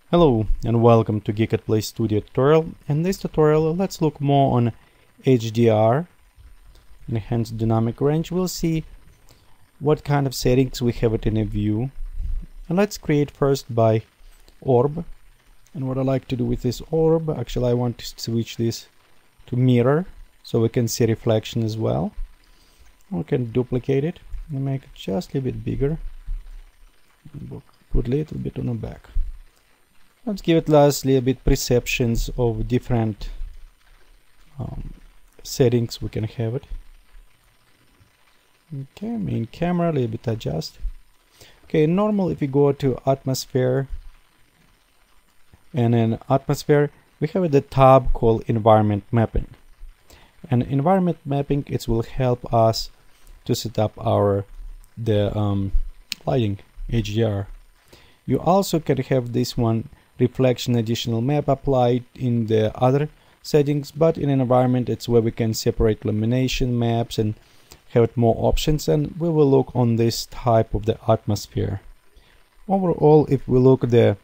Hello and welcome to Geekatplay Studio tutorial. In this tutorial, let's look more on HDR, Enhanced Dynamic Range. We'll see what kind of settings we have it in a view. And let's create first by orb. And what I like to do with this orb, actually I want to switch this to mirror so we can see reflection as well. We can duplicate it and make it just a bit bigger. Put a little bit on the back. Let's give it lastly a bit perceptions of different settings we can have it. Okay, main camera, a little bit adjust. Okay, normal if you go to atmosphere, and in atmosphere we have the tab called environment mapping. And environment mapping, it will help us to set up our lighting HDR. You also can have this one reflection additional map applied in the other settings, but in an environment it's where we can separate illumination maps and have more options, and we will look on this type of the atmosphere. Overall, if we look at the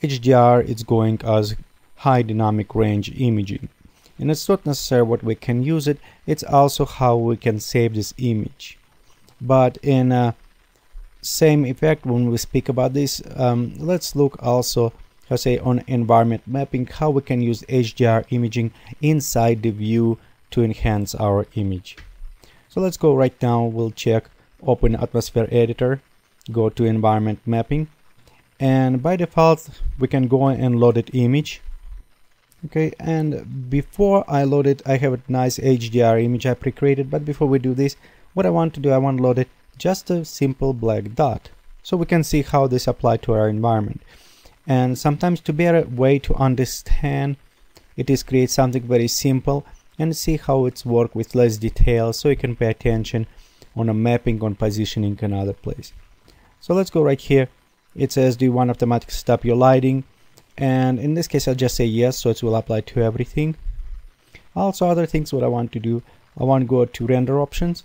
HDR, it's going as high dynamic range imaging, and it's not necessarily what we can use it, it's also how we can save this image. But in same effect, when we speak about this, let's look also on environment mapping, how we can use HDR imaging inside the view to enhance our image. So let's go right now, we'll check, open atmosphere editor, go to environment mapping, and by default we can go and load it image. Okay, and before I load it, I have a nice HDR image I pre-created, but before we do this, what I want to do, I want to load it just a simple black dot so we can see how this applies to our environment. And sometimes to better way to understand it is create something very simple and see how it's work with less detail, so you can pay attention on a mapping, on positioning and other place. So let's go right here. It says, do you want automatically stop your lighting? And in this case I'll just say yes, so it will apply to everything. Also other things what I want to do, I want to go to render options.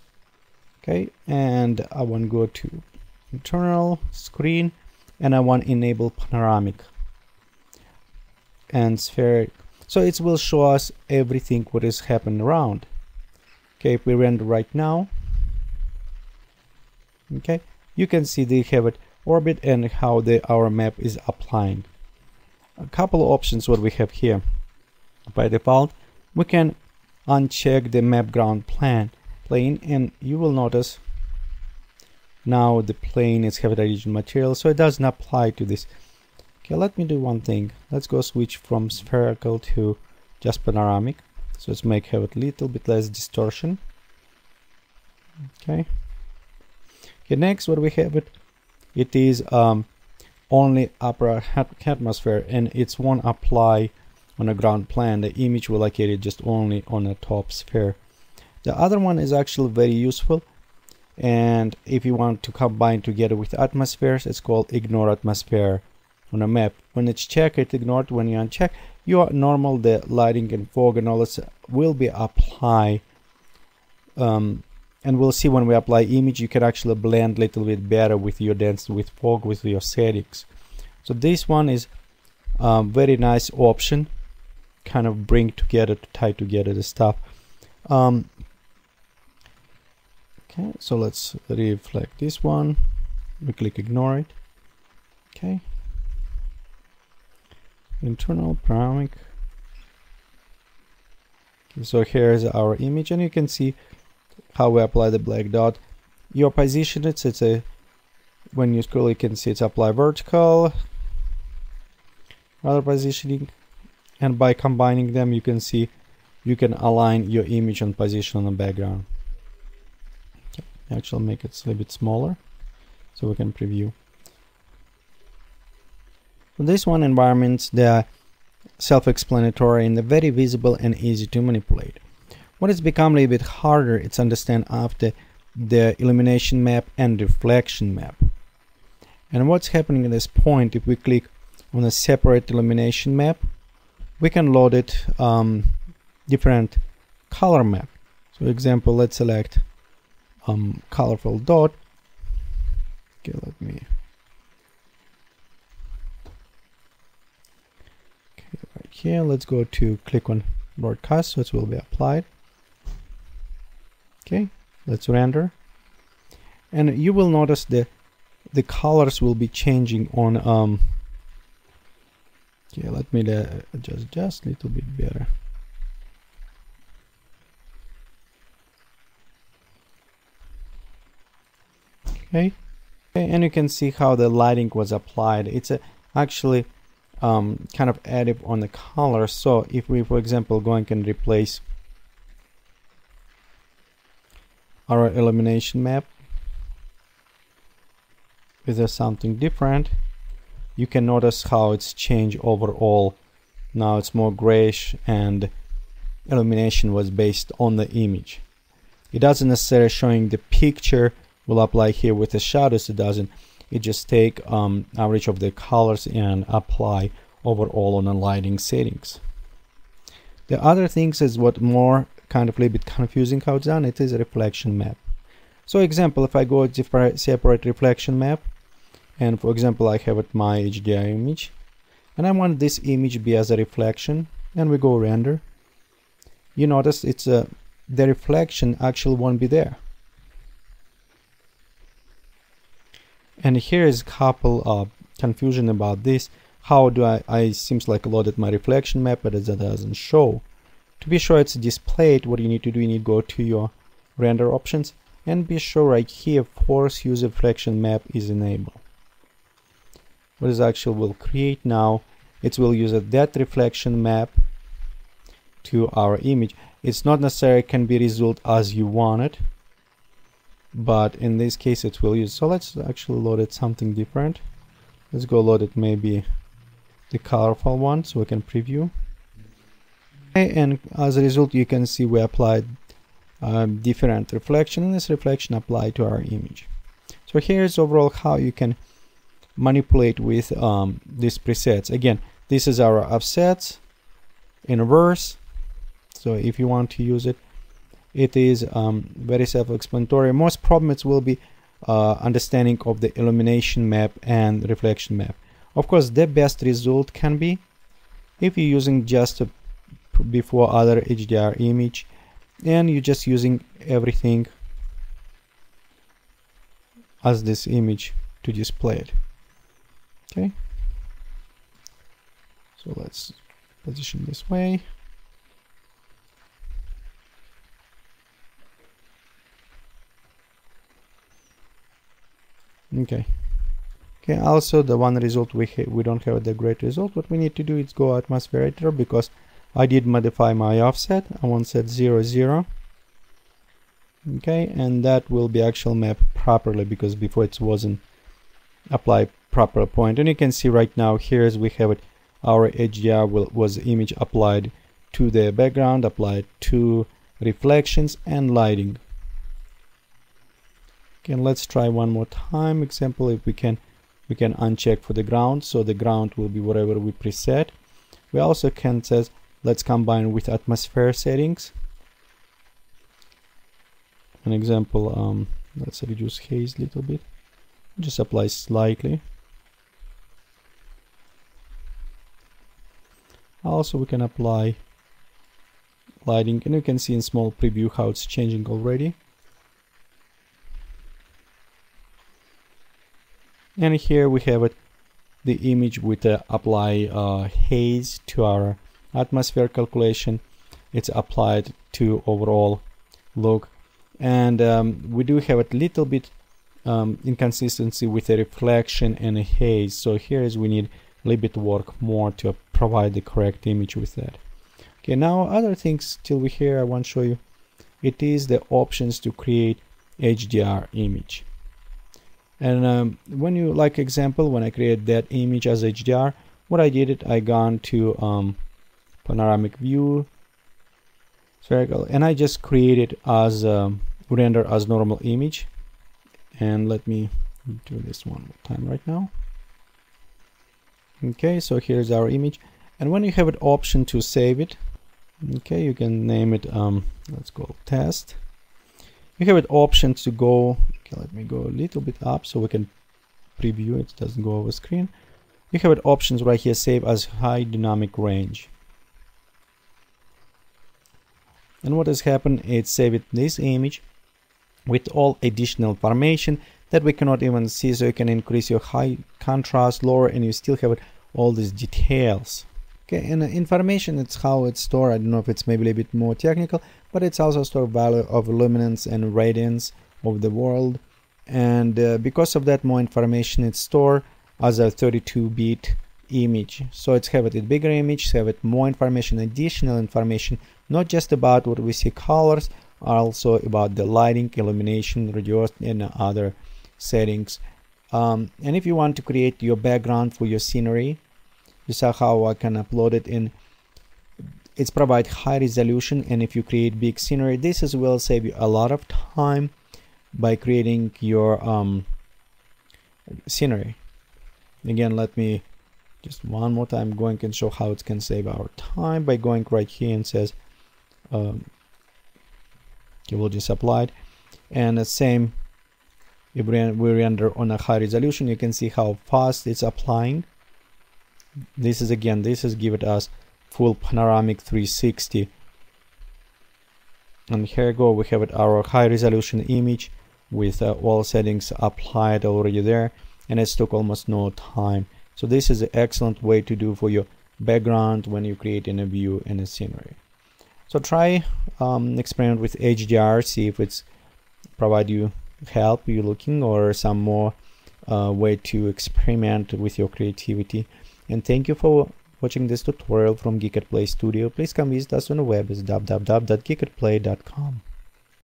Okay, and I want to go to internal screen, and I want to enable panoramic and spheric, so it will show us everything what is happening around. Okay, if we render right now, okay, you can see they have it orbit and how our map is applying. A couple of options what we have here. By default we can uncheck the map ground plane, and you will notice now the plane is heavy region material, so it doesn't apply to this. Okay, let me do one thing. Let's go switch from spherical to just panoramic, so let's have it a little bit less distortion. Okay, next what we have it is only upper atmosphere, and it won't apply on a ground plane. The image will locate it just only on the top sphere. The other one is actually very useful, and if you want to combine together with atmospheres, it's called ignore atmosphere on a map. When it's checked, it's ignored. When you uncheck, your normal the lighting and fog and all this will be applied, and we'll see when we apply image you can actually blend a little bit better with your density, with fog, with your settings. So this one is very nice option, kind of bring together, to tie together the stuff. Okay, so let's reflect this one. We click ignore it. Okay. Internal panoramic. Okay, so here's our image, and you can see how we apply the black dot. Your position, it's a when you scroll, you can see it's apply vertical, other positioning, and by combining them, you can see you can align your image and position on the background. Actually make it a little bit smaller so we can preview. For this one, environments, they are self-explanatory and they're very visible and easy to manipulate. What has become a little bit harder it's understand after the illumination map and reflection map. And what's happening at this point, if we click on a separate illumination map, we can load it different color map. So for example, let's select colorful dot. Okay, let me Here, let's go to click on broadcast, so it will be applied. Okay, let's render. And you will notice the colors will be changing on okay, let me adjust just a little bit better. Okay, and you can see how the lighting was applied. It's actually kind of additive on the color. So if we, for example, go and replace our illumination map with something different, you can notice how it's changed overall. Now it's more grayish, and illumination was based on the image. It doesn't necessarily showing the picture will apply here with the shadows. It doesn't. It just take average of the colors and apply overall on the lighting settings. The other things is what more kind of a little bit confusing how it's done. It is a reflection map. So example, if I go to separate reflection map, and for example I have it my HDR image, and I want this image be as a reflection, and we go render, you notice it's the reflection actually won't be there. And here is a couple of confusion about this. How do I seems like loaded my reflection map, but it doesn't show. To be sure it's displayed, what you need to do, you need to go to your render options and be sure right here force use reflection map is enabled. What is actually will create now, it will use that reflection map to our image. It's not necessarily can be result as you want it, but in this case it will use. So let's actually load it something different. Let's go load it maybe the colorful one so we can preview. Okay, and as a result you can see we applied different reflection, and this reflection applied to our image. So here's overall how you can manipulate with these presets. Again, this is our offsets, inverse. So if you want to use it, it is very self-explanatory. Most problems will be understanding of the illumination map and reflection map. Of course, the best result can be if you're using just a before other HDR image and you're just using everything as this image to display it. Okay, so let's position this way. Okay. Okay, also the one result we don't have the great result. What we need to do is go atmosphere editor, because I did modify my offset. I want set 0 0. Okay, and that will be actual map properly, because before it wasn't applied proper point. And you can see right now here as we have it, our HDR was image applied to the background, applied to reflections and lighting. Okay, let's try one more time. Example, if we can uncheck for the ground, so the ground will be whatever we preset. We also can say let's combine with atmosphere settings. An example, let's reduce haze a little bit, just apply slightly. Also we can apply lighting, and you can see in small preview how it's changing already. And here we have it, the image with the apply haze to our atmosphere calculation. It's applied to overall look, and we do have a little bit inconsistency with the reflection and a haze. So here is we need a little bit work more to provide the correct image with that. Okay, now other things till we here I want to show you. It is the options to create HDR image. And when you like example, when I create that image as HDR, what I did I gone to panoramic view, spherical, and I just created as render as normal image. And let me do this one more time right now. Okay, so here's our image, and when you have an option to save it, okay, you can name it let's go test. You have an option to go, okay, let me go a little bit up so we can preview it, doesn't go over screen. You have an options right here, save as high dynamic range. And what has happened, it saved this image with all additional information that we cannot even see. So you can increase your high contrast, lower, and you still have all these details. Okay, and information, it's how it's stored. I don't know if it's maybe a bit more technical, but it's also stored value of luminance and radiance of the world. And because of that, more information it's stored as a 32-bit image. So it's have it bigger image, have it more information, additional information, not just about what we see colors, also about the lighting, illumination, reduced, and other settings. And if you want to create your background for your scenery, you saw how I can upload it in. It's provide high resolution, and if you create big scenery, this as well save you a lot of time by creating your scenery. Again, let me just one more time going and show how it can save our time by going right here and says it will just apply it. And the same, if we render on a high resolution, you can see how fast it's applying. This is again, this is give it us full panoramic 360. And here we go, we have it our high resolution image with all settings applied already there, and it took almost no time. So this is an excellent way to do for your background when you create in a view and a scenery. So try experiment with HDR, see if it's provide you help you looking or some more way to experiment with your creativity. And thank you for watching this tutorial from Geekatplay Studio. Please come visit us on the web at www.geekatplay.com.